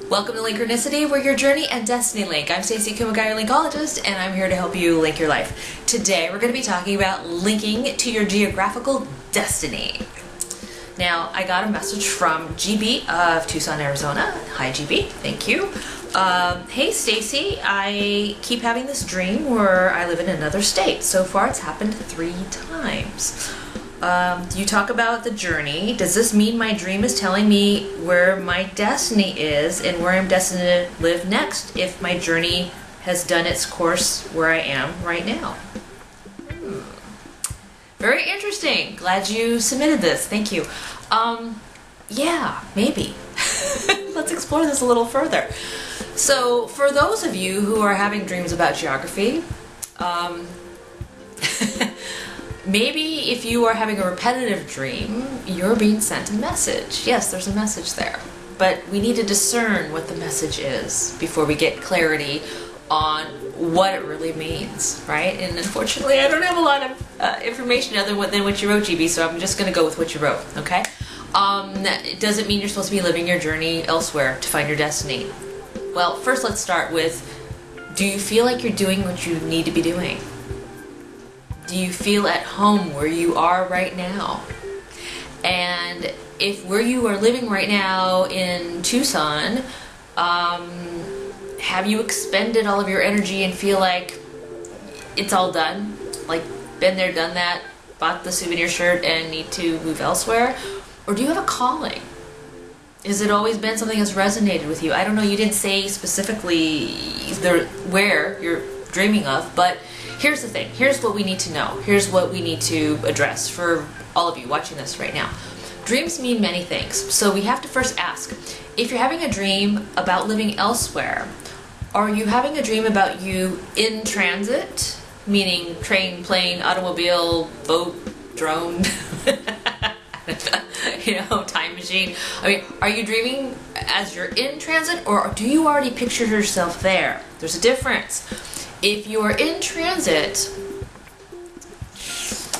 Welcome to Linkronicity, where your journey and destiny link. I'm Stacey, Kumagai, your linkologist, and I'm here to help you link your life. Today we're going to be talking about linking to your geographical destiny. Now, I got a message from GB of Tucson, Arizona. Hi GB, thank you. Hey Stacey, I keep having this dream where I live in another state. So far it's happened 3 times. You talk about the journey. Does this mean my dream is telling me where my destiny is and where I'm destined to live next if my journey has done its course where I am right now? Very interesting. Glad you submitted this. Thank you. Yeah, maybe. Let's explore this a little further. So, for those of you who are having dreams about geography, maybe if you are having a repetitive dream, you're being sent a message. Yes, there's a message there. But we need to discern what the message is before we get clarity on what it really means, right? And unfortunately, I don't have a lot of information other than what you wrote, GB, so I'm just going to go with what you wrote, okay? It doesn't mean you're supposed to be living your journey elsewhere to find your destiny. Well, first let's start with, do you feel like you're doing what you need to be doing? Do you feel at home where you are right now? And if where you are living right now in Tucson, have you expended all of your energy and feel like it's all done? Like, been there, done that, bought the souvenir shirt and need to move elsewhere? Or do you have a calling? Has it always been something that's resonated with you? I don't know, you didn't say specifically where you're dreaming of, but here's the thing. Here's what we need to know. Here's what we need to address for all of you watching this right now. Dreams mean many things, so we have to first ask, if you're having a dream about living elsewhere, are you having a dream about you in transit, meaning train, plane, automobile, boat, drone, time machine? I mean, are you dreaming as you're in transit, or do you already picture yourself there? There's a difference. If you are in transit,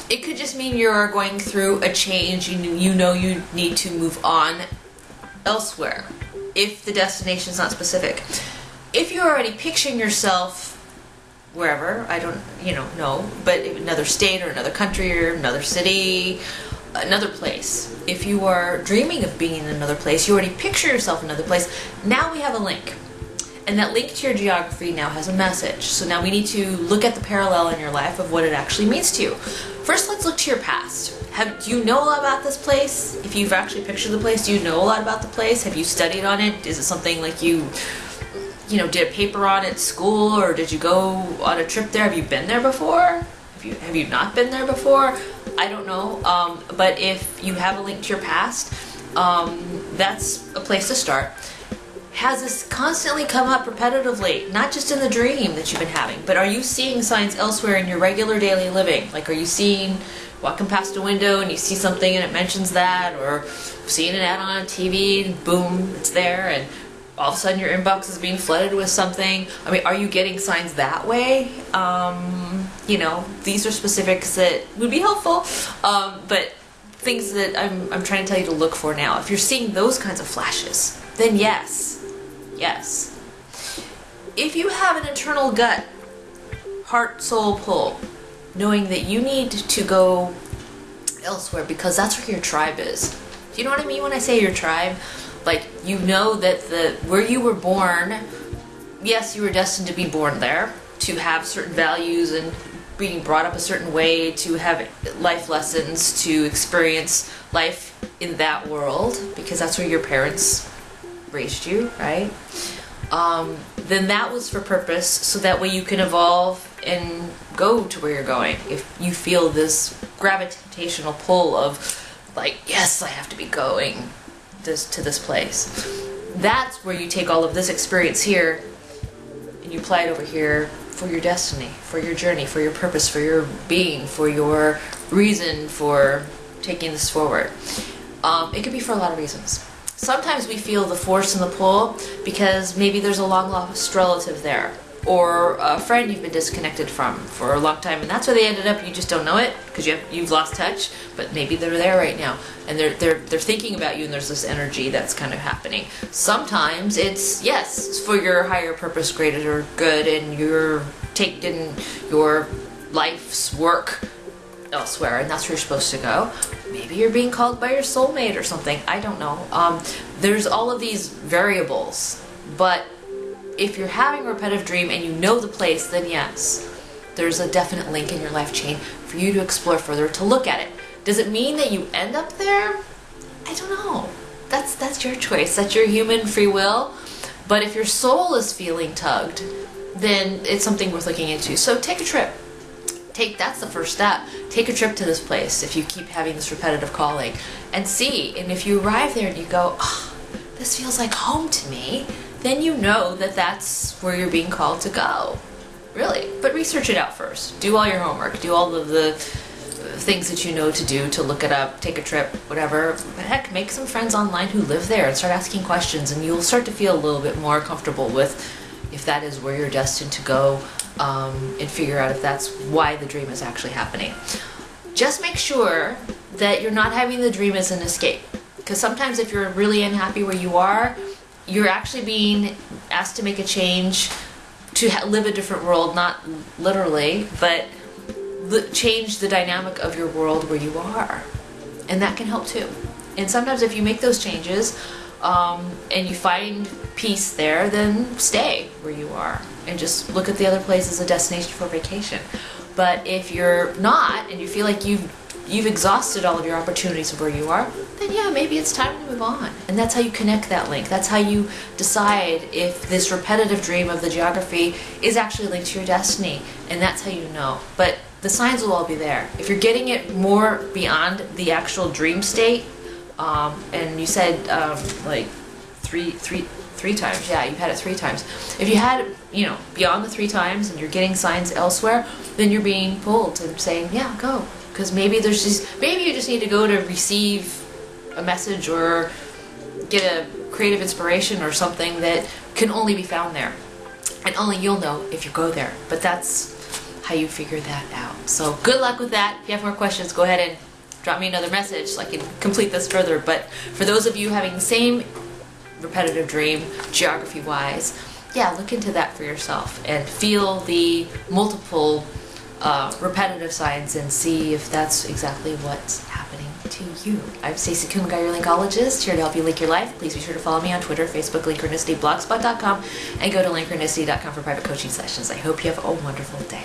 it could just mean you're going through a change. You know you need to move on elsewhere if the destination is not specific. If you're already picturing yourself wherever, I don't know, but another state or another country or another city, another place. If you are dreaming of being in another place, you already picture yourself in another place. Now we have a link. And that link to your geography now has a message. So now we need to look at the parallel in your life of what it actually means to you. First, let's look to your past. Do you know a lot about this place? If you've actually pictured the place, do you know a lot about the place? Have you studied on it? Is it something like you did a paper on it at school, or did you go on a trip there? Have you been there before? Have you not been there before? I don't know. But if you have a link to your past, that's a place to start. Has this constantly come up repetitively, not just in the dream that you've been having, but are you seeing signs elsewhere in your regular daily living? Like, are you walking past a window and you see something and it mentions that, or seeing an ad on TV and boom, it's there, and all of a sudden your inbox is being flooded with something? I mean, are you getting signs that way? These are specifics that would be helpful, but things that I'm trying to tell you to look for now. If you're seeing those kinds of flashes, then yes. If you have an internal gut, heart, soul pull, knowing that you need to go elsewhere because that's where your tribe is. Do you know what I mean when I say your tribe? Like, you know that where you were born, yes, you were destined to be born there, to have certain values and being brought up a certain way, to have life lessons, to experience life in that world, because that's where your parents raised you, right? Then that was for purpose, so that way you can evolve and go to where you're going. If you feel this gravitational pull of, like, yes, I have to be going to this place, that's where you take all of this experience here and you apply it over here for your destiny, for your journey, for your purpose, for your being, for your reason for taking this forward. It could be for a lot of reasons. Sometimes we feel the force and the pull because maybe there's a long lost relative there. or a friend you've been disconnected from for a long time, and that's where they ended up. You just don't know it because you've lost touch, but maybe they're there right now, and they're thinking about you, and there's this energy that's kind of happening. Sometimes it's it's for your higher purpose, greater good, and you're taking your life's work elsewhere, and that's where you're supposed to go. Maybe you're being called by your soulmate or something. I don't know. There's all of these variables, but if you're having a repetitive dream and you know the place, then yes, there's a definite link in your life chain for you to explore further, to look at it. Does it mean that you end up there? I don't know. That's your choice. That's your human free will. But if your soul is feeling tugged, then it's something worth looking into. So take a trip. That's the first step. Take a trip to this place if you keep having this repetitive calling and see. And if you arrive there and you go, oh, this feels like home to me, then you know that that's where you're being called to go. Really. But research it out first. Do all your homework. Do all of the things that you know to do, to look it up, take a trip, whatever. Heck, make some friends online who live there and start asking questions, and you'll start to feel a little bit more comfortable with if that is where you're destined to go, and figure out if that's why the dream is actually happening. Just make sure that you're not having the dream as an escape, because sometimes if you're really unhappy where you are, you're actually being asked to make a change to live a different world, not literally, but change the dynamic of your world where you are. And that can help too. And sometimes if you make those changes and you find peace there, then stay where you are and just look at the other place as a destination for vacation. But if you're not, and you feel like you've exhausted all of your opportunities of where you are, then yeah, maybe it's time to move on. And that's how you connect that link. That's how you decide if this repetitive dream of the geography is actually linked to your destiny. And that's how you know. But the signs will all be there. If you're getting it more beyond the actual dream state, and you said like three times, yeah, you've had it 3 times. If you had it, beyond the 3 times and you're getting signs elsewhere, then you're being pulled and saying, yeah, go. Because maybe you just need to go to receive a message or get a creative inspiration or something that can only be found there. And only you'll know if you go there. But that's how you figure that out. So good luck with that. If you have more questions, go ahead and drop me another message so I can complete this further. But for those of you having the same repetitive dream, geography-wise, yeah, look into that for yourself and feel the multiple repetitive signs and see if that's exactly what's happening to you. I'm Stacey Kumagai, your Linkologist, here to help you link your life. Please be sure to follow me on Twitter, Facebook, Linkronicity, blogspot.com, and go to Linkronicity.com for private coaching sessions. I hope you have a wonderful day.